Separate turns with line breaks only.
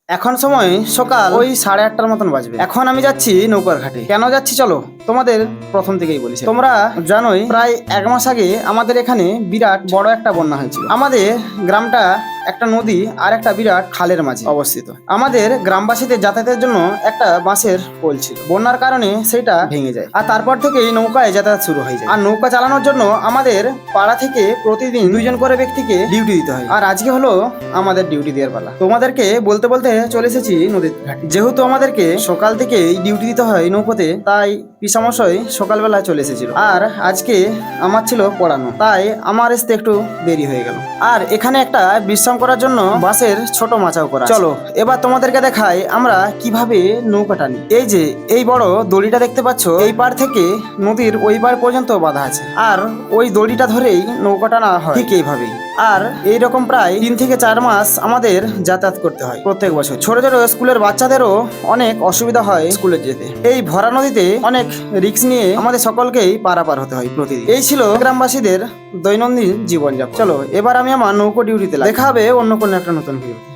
এখন সময় সকাল ওই 8:30টার মতন বাজবে। এখন আমি যাচ্ছি নৌকার ঘাটে। কেন যাচ্ছি চলো তোমাদের প্রথম থেকেই বলেছি। তোমরা জানোই প্রায় 1 মাস আগে আমাদের এখানে বিরাট বড় একটা বন্যা হয়েছিল। আমাদের গ্রামটা একটা নদী আর একটা বিরাট খালের মাঝে অবস্থিত। আমাদের গ্রামবাসীদের যাতায়াতের জন্য একটা বাঁশের পোল ছিল, বন্যার কারণে সেটা ভেঙে যায় আর তারপর থেকেই নৌকায় যাতায়াত শুরু হয়ে যায়। আর নৌকা চালানোর জন্য আমাদের পাড়া থেকে প্রতিদিন 2জন করে ব্যক্তিকে ডিউটি দিতে হয়। আর আজকে হলো আমাদের ডিউটি দেওয়ার পালা। তোমাদেরকে বলতে বলতে চলে এসেছি নদীর ঘাটে। যেহেতু আমাদেরকে সকাল থেকেই ডিউটি দিতে হয় নৌকোতে, তাই পিসামশাই সকালবেলা চলে এসেছিল। আর আজকে আমার ছিল পড়ানো, তাই আমার আসতে একটু দেরি হয়ে গেল। আর এখানে একটা বিশ্রাম করার জন্য বাঁশের ছোট মাচাও করা। চলো এবার তোমাদেরকে দেখাই আমরা কিভাবে নৌকা টানি। এই যে এই বড় দড়িটা দেখতে পাচ্ছ, এই পার থেকে নদীর ওই পার পর্যন্ত বাঁধা আছে। আর ওই দড়িটা ধরেই নৌকা টানা হয় ঠিক এইভাবেই। আর এইরকম প্রায় 3 থেকে 4 মাস আমাদের যাতায়াত করতে হয় প্রত্যেক বছর। ছোট ছোট স্কুলের বাচ্চাদেরও অনেক অসুবিধা হয় স্কুলে যেতে। এই ভরা নদীতে অনেক রিস্ক নিয়ে আমাদের সকলকেই পারাপার হতে হয় প্রতিদিন। এই ছিল গ্রামবাসীদের দৈনন্দিন জীবনযাপন। চলো এবার আমি আমার নৌকো ডিউটিতে দেখা হবে অন্য কোনো একটা নতুন ভিডিও।